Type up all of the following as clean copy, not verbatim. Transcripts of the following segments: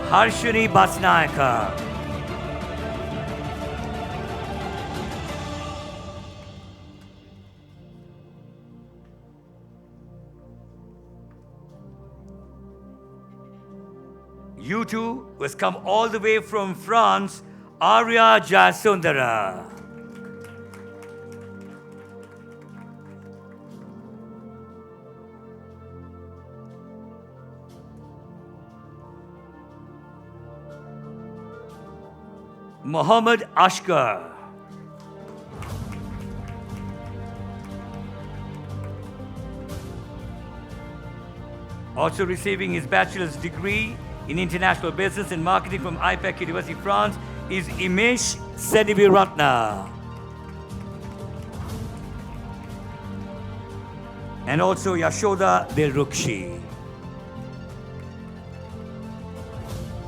Harshini Basnaika. You two was come all the way from France, Arya Jasundara. Mohammed Ashkar. Also receiving his bachelor's degree in International Business and Marketing from IPEC University, France, is Imesh Seniviratna. And also Yashoda Dilrukshi.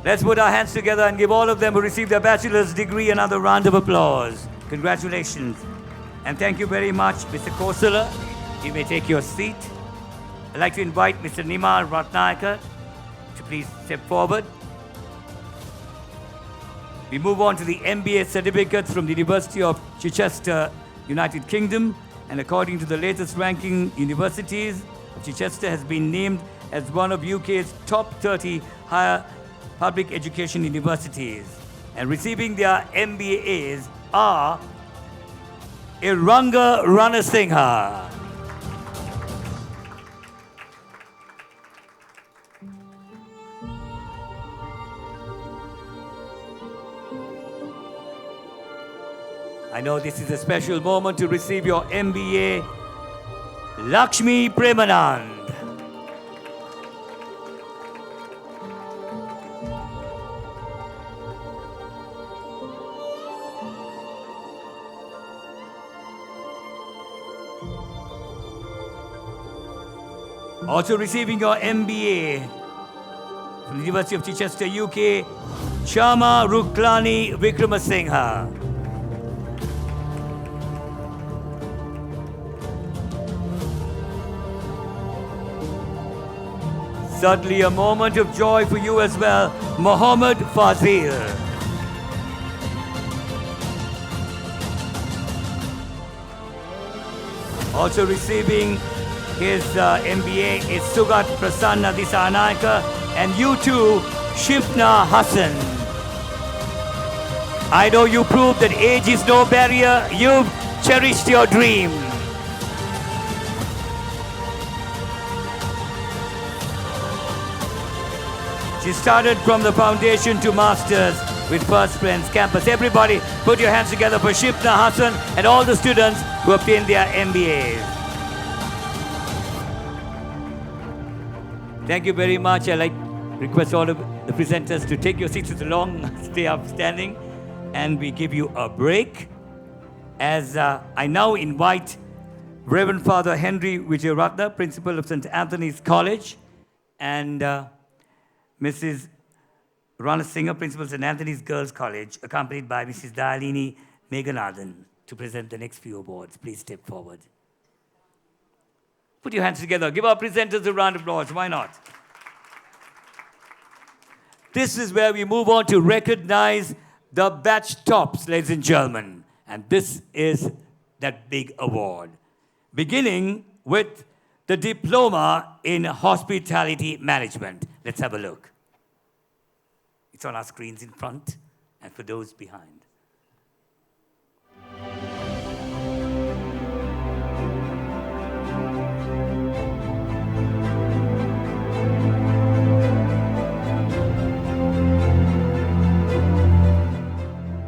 Let's put our hands together and give all of them who received their bachelor's degree another round of applause. Congratulations. And thank you very much, Mr. Kosala. You may take your seat. I'd like to invite Mr. Nimal Ratnayakar to please step forward. We move on to the MBA certificates from the University of Chichester, United Kingdom. And according to the latest ranking, universities of Chichester has been named as one of UK's top 30 higher public education universities. And receiving their MBAs are Iranga Ranasinghe, I know this is a special moment to receive your MBA, Lakshmi Premanand. Also receiving your MBA from the University of Chichester, UK, Chama Ruklani Vikramasinghe. Certainly a moment of joy for you as well, Mohammed Fazil. Also receiving his MBA is Sugat Prasanna Disanaika, and you too, Shifna Hassan. I know you proved that age is no barrier. You've cherished your dream. She started from the foundation to masters with First Friends Campus. Everybody put your hands together for Shifna Hassan and all the students who obtained their MBAs. Thank you very much. I'd like to request all of the presenters to take your seats. It's a long stay up standing, and we give you a break. As I now invite Reverend Father Henry Vijayaratna, Principal of St. Anthony's College, and Mrs. Ranasinghe, Principal of St. Anthony's Girls College, accompanied by Mrs. Dalini Meghanathan, to present the next few awards. Please step forward. Put your hands together. Give our presenters a round of applause. Why not? This is where we move on to recognize the batch tops, ladies and gentlemen. And this is that big award. Beginning with the Diploma in Hospitality Management. Let's have a look. It's on our screens in front and for those behind.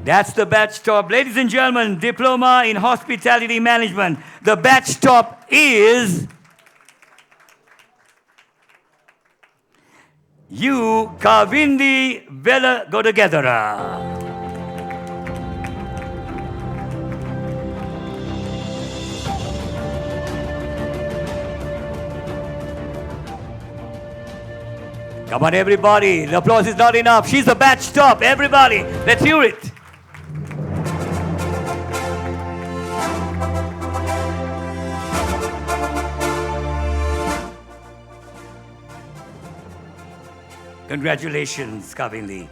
That's the batch top. Ladies and gentlemen, Diploma in Hospitality Management. The batch top is you, Kavindi Vela Godagadara. Come on, everybody. The applause is not enough. She's the batch top. Everybody, let's hear it. Congratulations, Kavindi.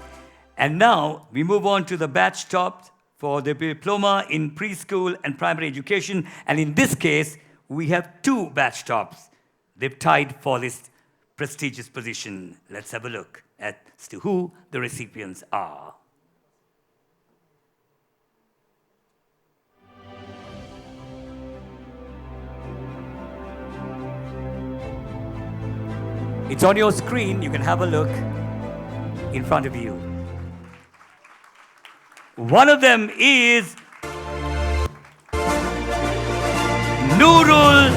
And now we move on to the batch top for the diploma in preschool and primary education. And in this case, we have two batch tops. They've tied for this prestigious position. Let's have a look as to who the recipients are. It's on your screen. You can have a look in front of you. One of them is Nurul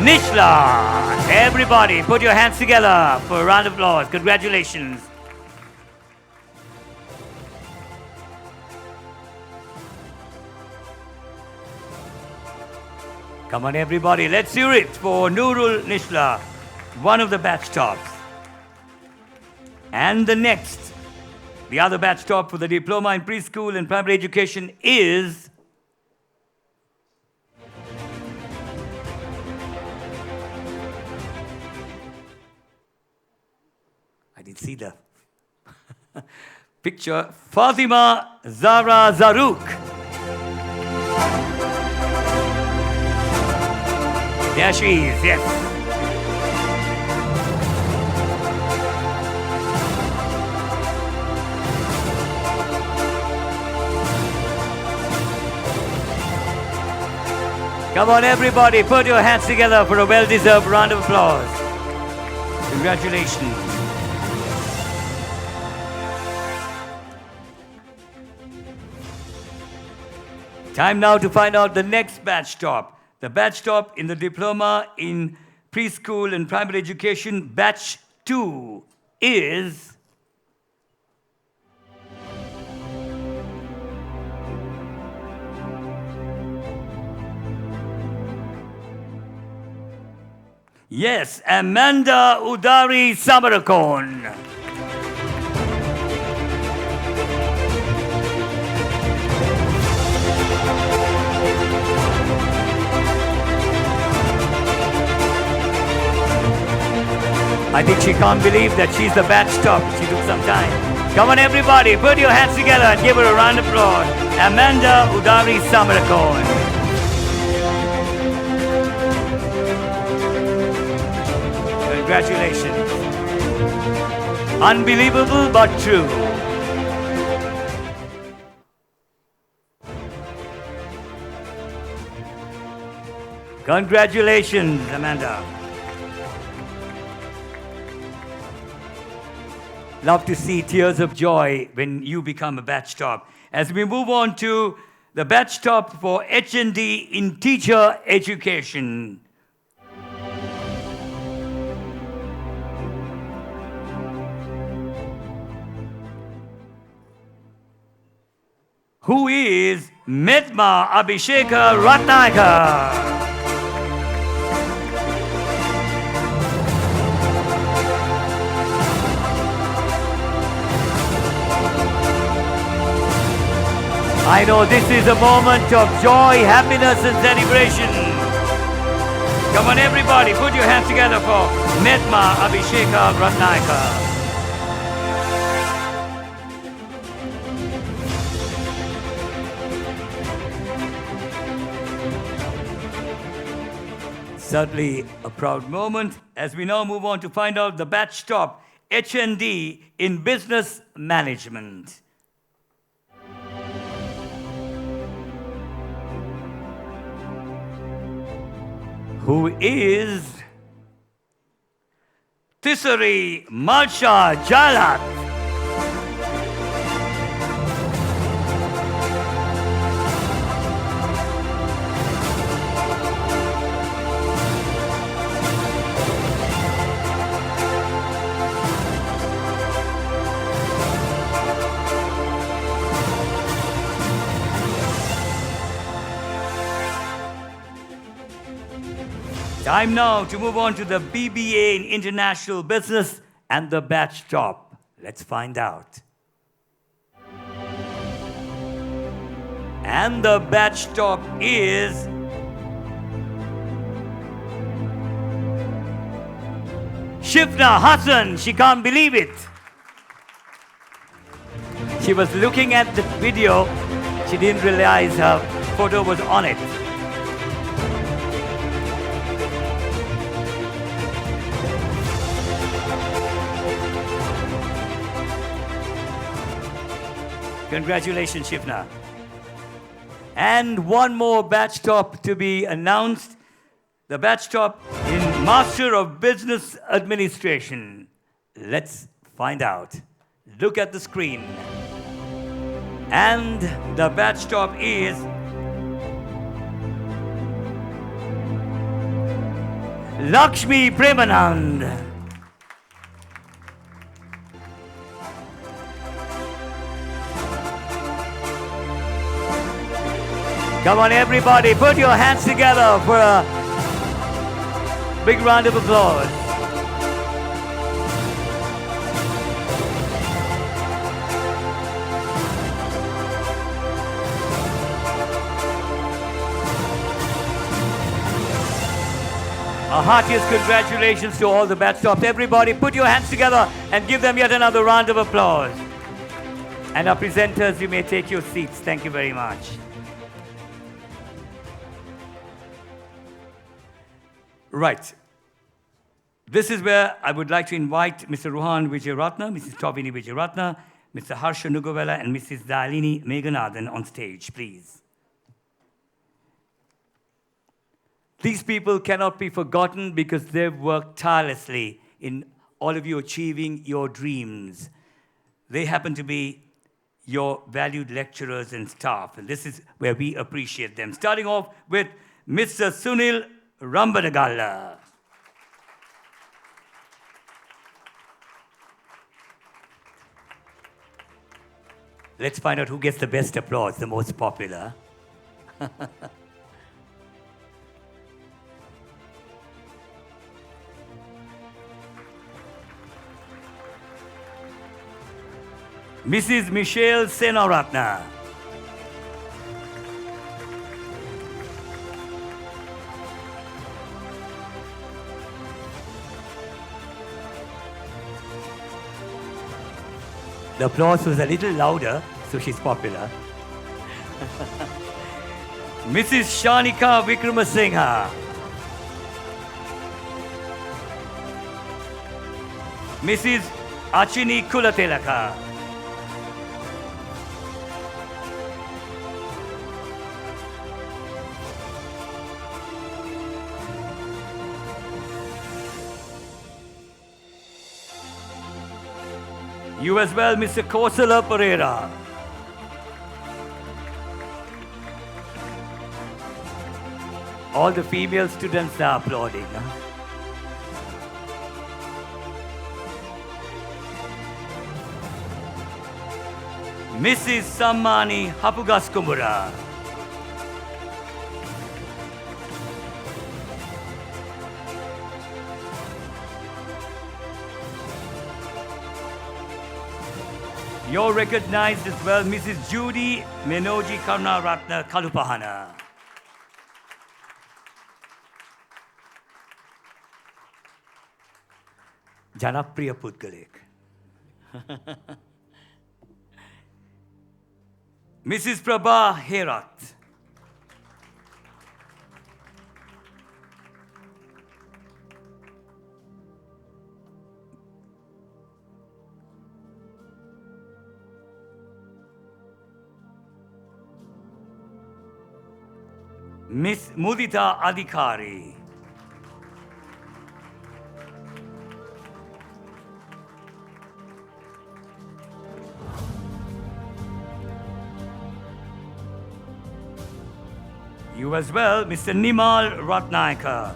Nishla. Everybody, put your hands together for a round of applause. Congratulations. Come on, everybody, let's hear it for Nurul Nishla, one of the batch tops. And the next, the other batch top for the diploma in preschool and primary education is I didn't see the picture. Fatima Zara Zaruk. There she is, yes. Come on, everybody, put your hands together for a well-deserved round of applause. Congratulations. Time now to find out the next batch top. The batch top in the diploma in preschool and primary education, batch 2, is yes, Amanda Udari Samarakon. I think she can't believe that she's the batch top. She took some time. Come on, everybody, put your hands together and give her a round of applause. Amanda Udari Samarakon. Congratulations. Unbelievable but true. Congratulations, Amanda. Love to see tears of joy when you become a batch top. As we move on to the batch top for H&D in teacher education. Who is Medma Abhisheka Ratnakar. I know this is a moment of joy, happiness and celebration. Come on, everybody, put your hands together for Medma Abhisheka Ratnakar. Certainly a proud moment as we now move on to find out the batch top H&D in business management. Who is Tisari Malsha Jalat. Time now to move on to the BBA in International Business and the batch top. Let's find out. And the batch top is Shifna Hassan. She can't believe it. She was looking at the video. She didn't realize her photo was on it. Congratulations, Shivna. And one more batch top to be announced. The batch top in Master of Business Administration. Let's find out. Look at the screen. And the batch top is Lakshmi Premanand. Come on, everybody, put your hands together for a big round of applause. A heartiest congratulations to all the batch tops. Everybody, put your hands together and give them yet another round of applause. And our presenters, you may take your seats. Thank you very much. Right. This is where I would like to invite Mr. Rohan Wijeyaratne, Mrs. Tobini Wijeyaratne, Mr. Harsha Nugavela, and Mrs. Dalini Meghanathan on stage, please. These people cannot be forgotten because they've worked tirelessly in all of you achieving your dreams. They happen to be your valued lecturers and staff, and this is where we appreciate them. Starting off with Mr. Sunil Rambanagala. Let's find out who gets the best applause, the most popular. Mrs. Michelle Senaratne. The applause was a little louder, so she's popular. Mrs. Shanika Vikramasinghe. Mrs. Achini Kulatelaka. You as well, Mr. Kosala Pereira. All the female students are applauding. Mrs. Sammani Hapugaskumura. You're recognized as well, Mrs. Judy Menoji Karunaratne Kalupahana. Janapriya Pudgalik. Mrs. Prabha Herat. Miss Mudita Adhikari. You as well, Mr. Nimal Ratnayaka.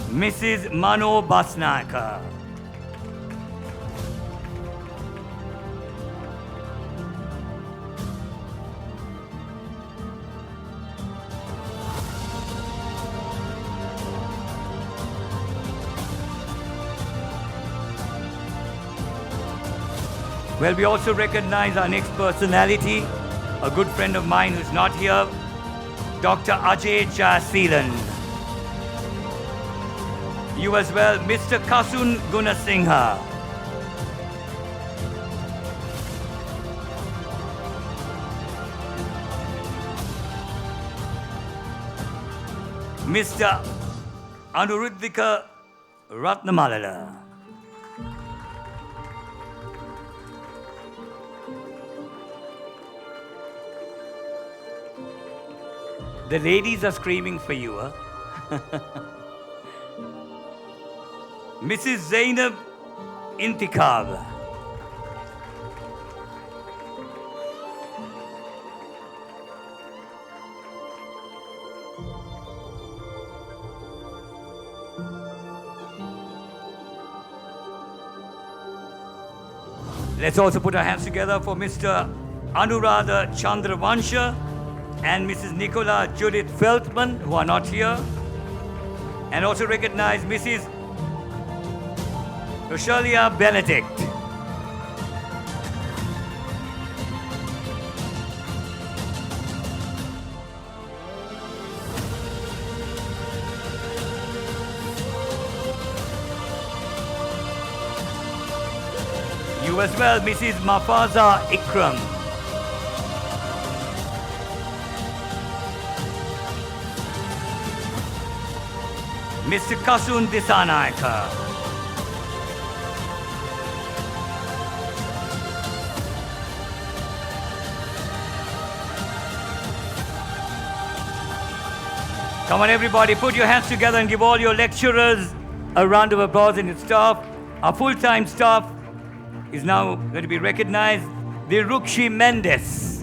Mrs. Mano Basnayaka. Well, we also recognize our next personality, a good friend of mine who's not here, Dr. Ajay Jayasilan. You as well, Mr. Kasun Gunasinghe. Mr. Anuruddhika Ratnamalala. The ladies are screaming for you, huh? Mrs. Zainab Intikhab. Let's also put our hands together for Mr. Anuradha Chandravansha and Mrs. Nicola Judith Feldman, who are not here. And also recognize Mrs. Rosalia Benedict. You as well, Mrs. Mafaza Ikram. Mr. Kasun Disanaika. Come on everybody, put your hands together and give all your lecturers a round of applause and your staff. Our full-time staff is now going to be recognized. Dirukshi Mendes.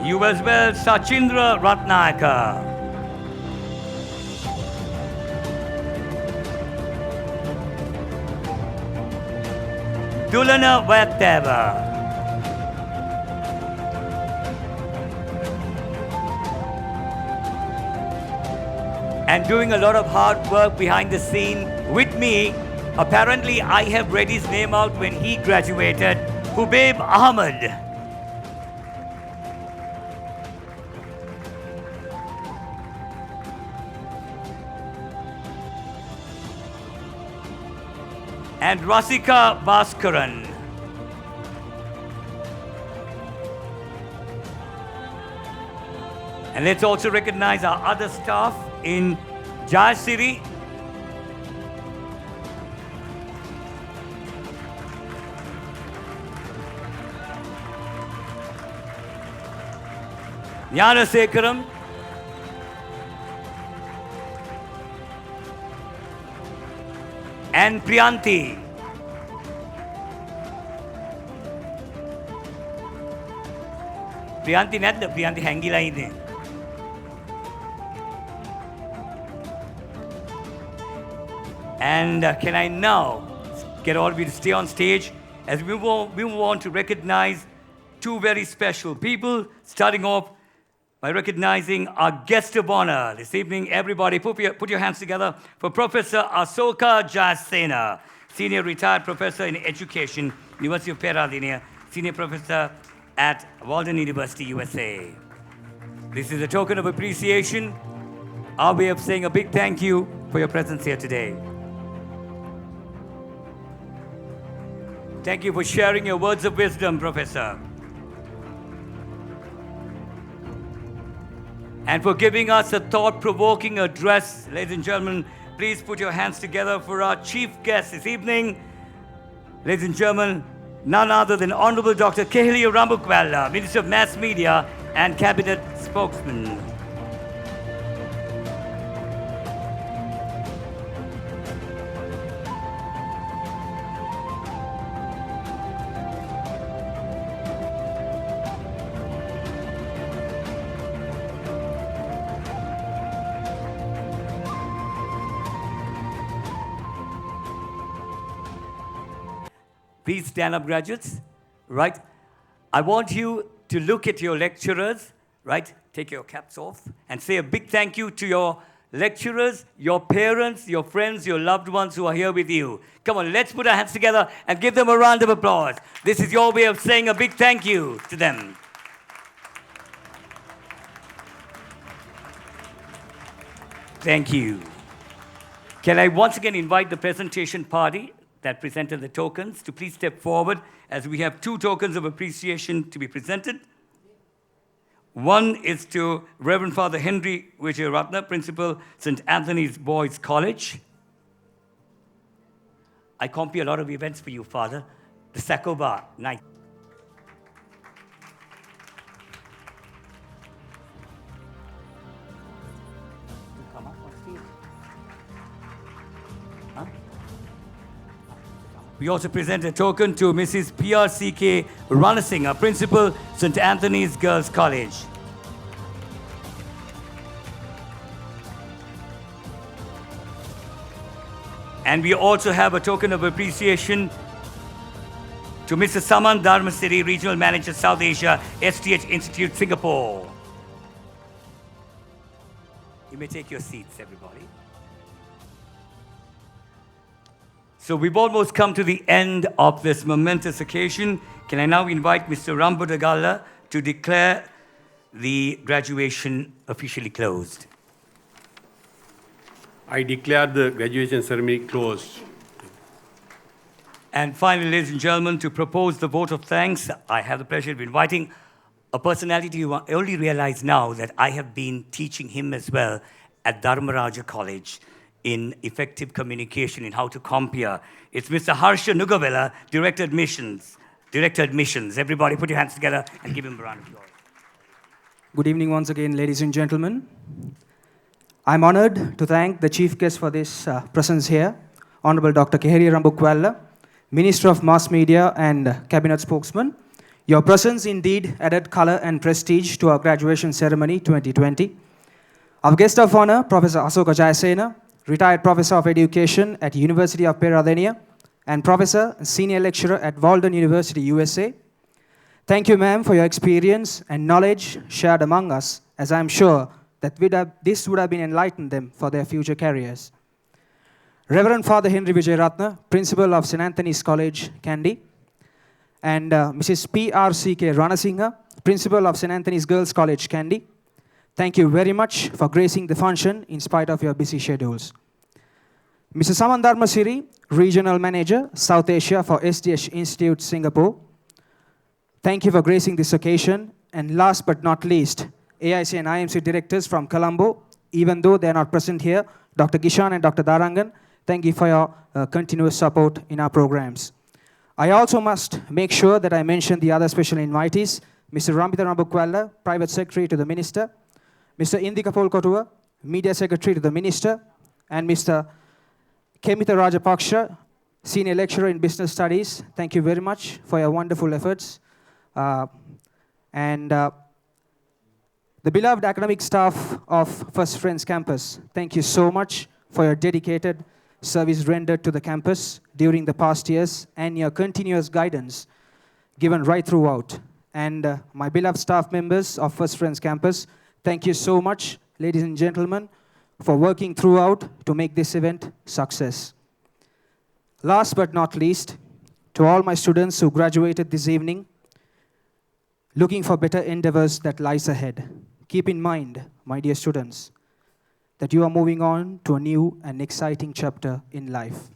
You as well, Sachindra Ratnayaka. Dulana Vatteva. And doing a lot of hard work behind the scene with me. Apparently, I have read his name out when he graduated. Hubaib Ahmed. And Rasika Bhaskaran. And let's also recognize our other staff in Jayasiri. Jnanasekaram. And Priyanti. Priyanti නැද්ද? Priyanti හැංගිලා ඉන්නේ. And can I now get all of you to stay on stage as we move on to recognize two very special people, starting off by recognizing our guest of honor this evening. Everybody put your hands together for Professor Asoka Jayasena, Senior Retired Professor in Education, University of Peradeniya, Senior Professor at Walden University, USA. This is a token of appreciation, our way of saying a big thank you for your presence here today. Thank you for sharing your words of wisdom, Professor. And for giving us a thought-provoking address. Ladies and gentlemen, please put your hands together for our chief guest this evening. Ladies and gentlemen, none other than Honorable Dr. Kehliya Rambukwella, Minister of Mass Media and Cabinet Spokesman. Please stand up, graduates. Right? I want you to look at your lecturers, right? Take your caps off and say a big thank you to your lecturers, your parents, your friends, your loved ones who are here with you. Come on, let's put our hands together and give them a round of applause. This is your way of saying a big thank you to them. Thank you. Can I once again invite the presentation party that presented the tokens to please step forward, as we have 2 tokens of appreciation to be presented. One is to Reverend Father Henry Vijayaratna, Principal, St. Anthony's Boys College. I compare a lot of events for you, Father. The Sakoba night. Come up on stage. Huh? We also present a token to Mrs. PRCK Ranasinghe, Principal, St. Anthony's Girls College. And we also have a token of appreciation to Mr. Saman Dharmasiri, Regional Manager, South Asia, STH Institute, Singapore. You may take your seats, everybody. So we've almost come to the end of this momentous occasion. Can I now invite Mr. Rambudagala to declare the graduation officially closed? I declare the graduation ceremony closed. And finally, ladies and gentlemen, to propose the vote of thanks, I have the pleasure of inviting a personality who I only realize now that I have been teaching him as well at Dharmaraja College in effective communication, in how to compare. It's Mr. Harsha Nugavela, Director Admissions. Director Admissions. Everybody put your hands together and give him a round of applause. Good evening once again, ladies and gentlemen. I'm honored to thank the chief guest for this presence here, Honorable Dr. Keheri Rambukwella, Minister of Mass Media and Cabinet Spokesman. Your presence indeed added color and prestige to our graduation ceremony 2020. Our guest of honor, Professor Asoka Jayasena, retired Professor of Education at University of Peradeniya and Professor and Senior Lecturer at Walden University, USA. Thank you, ma'am, for your experience and knowledge shared among us, as I'm sure that this would have been enlightened them for their future careers. Reverend Father Henry Vijayaratna, Principal of St. Anthony's College, Kandy, and Mrs. PRCK Ranasinghe, Principal of St. Anthony's Girls College, Kandy. Thank you very much for gracing the function in spite of your busy schedules. Mr. Saman Dharmasiri, Regional Manager, South Asia for SDH Institute, Singapore. Thank you for gracing this occasion. And last but not least, AIC and IMC Directors from Colombo, even though they are not present here, Dr. Gishan and Dr. Darangan, thank you for your continuous support in our programs. I also must make sure that I mention the other special invitees, Mr. Rambita Rambukwella, Private Secretary to the Minister, Mr. Indika Polkotua, Media Secretary to the Minister, and Mr. Kemita Rajapaksha, Senior Lecturer in Business Studies. Thank you very much for your wonderful efforts. The beloved academic staff of First Friends Campus, thank you so much for your dedicated service rendered to the campus during the past years and your continuous guidance given right throughout. And my beloved staff members of First Friends Campus, thank you so much, ladies and gentlemen, for working throughout to make this event success. Last but not least, to all my students who graduated this evening, looking for better endeavors that lies ahead. Keep in mind, my dear students, that you are moving on to a new and exciting chapter in life.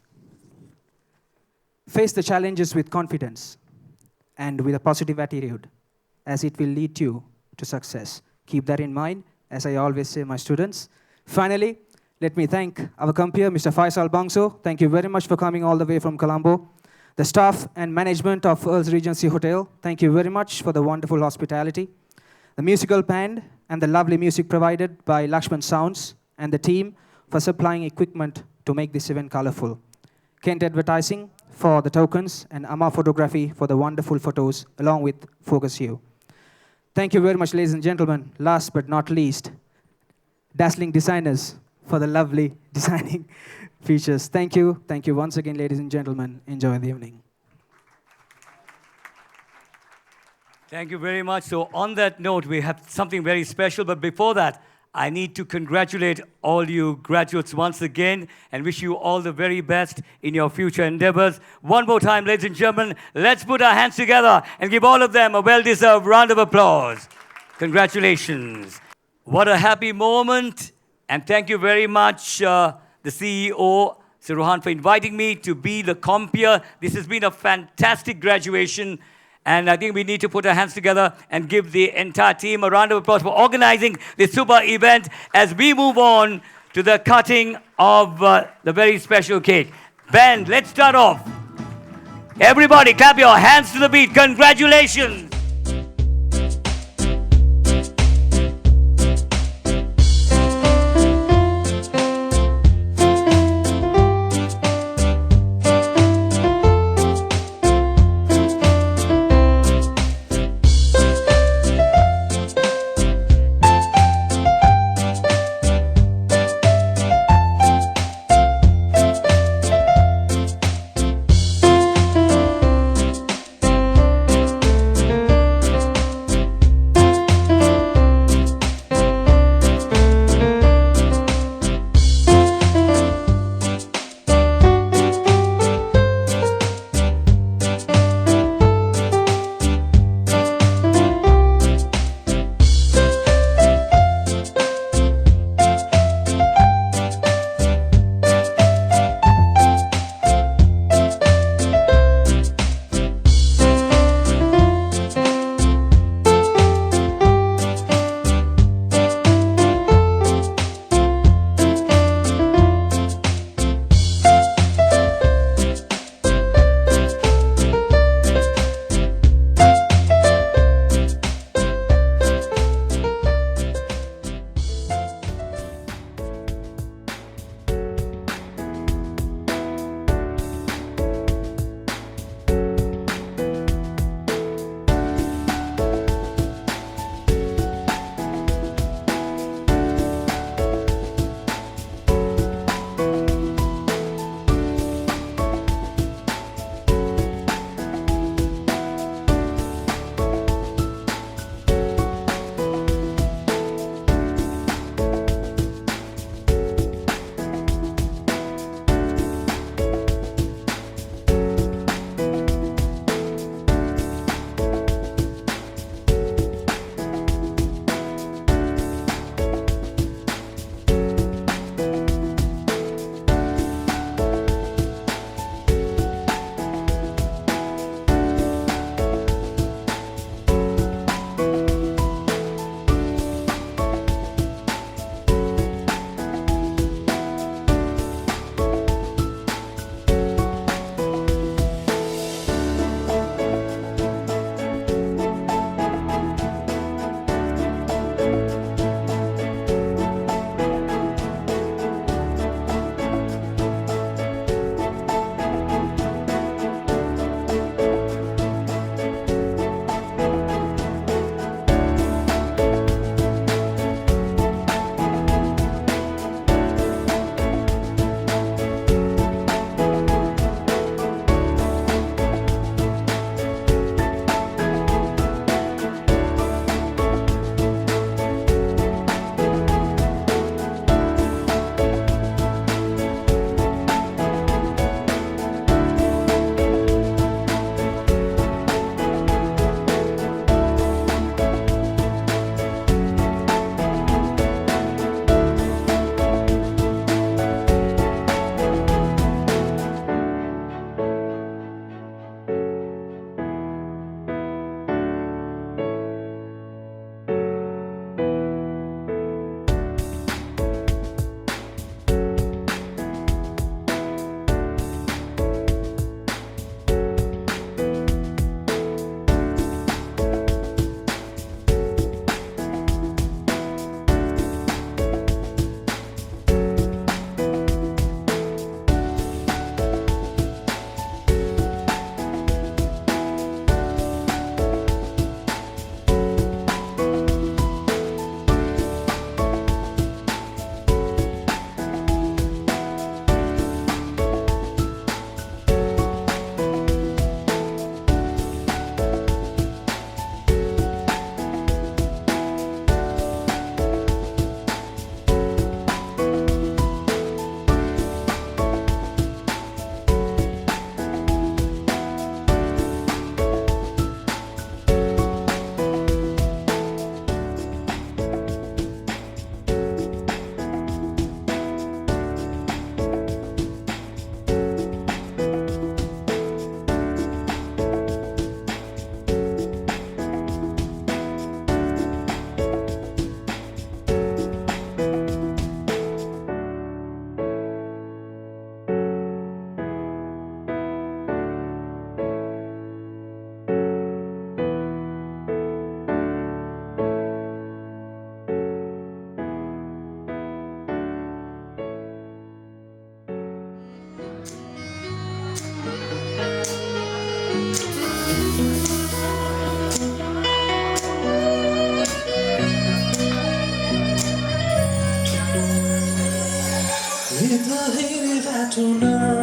Face the challenges with confidence and with a positive attitude, as it will lead you to success. Keep that in mind, as I always say, my students. Finally, let me thank our compeer, Mr. Faisal Bangso. Thank you very much for coming all the way from Colombo. The staff and management of Earls Regency Hotel, thank you very much for the wonderful hospitality. The musical band and the lovely music provided by Lakshman Sounds and the team for supplying equipment to make this event colorful. Kent Advertising for the tokens and Amma Photography for the wonderful photos along with Focus You. Thank you very much, ladies and gentlemen. Last but not least, Dazzling Designers for the lovely designing features. Thank you. Thank you once again, ladies and gentlemen. Enjoy the evening. Thank you very much. So, on that note, we have something very special. But before that, I need to congratulate all you graduates once again and wish you all the very best in your future endeavors. One more time, ladies and gentlemen, let's put our hands together and give all of them a well-deserved round of applause. Congratulations. What a happy moment. And thank you very much, the CEO, Sir Rohan, for inviting me to be the compeer. This has been a fantastic graduation. And I think we need to put our hands together and give the entire team a round of applause for organizing this super event as we move on to the cutting of the very special cake. Ben, let's start off. Everybody, clap your hands to the beat. Congratulations. Yeah.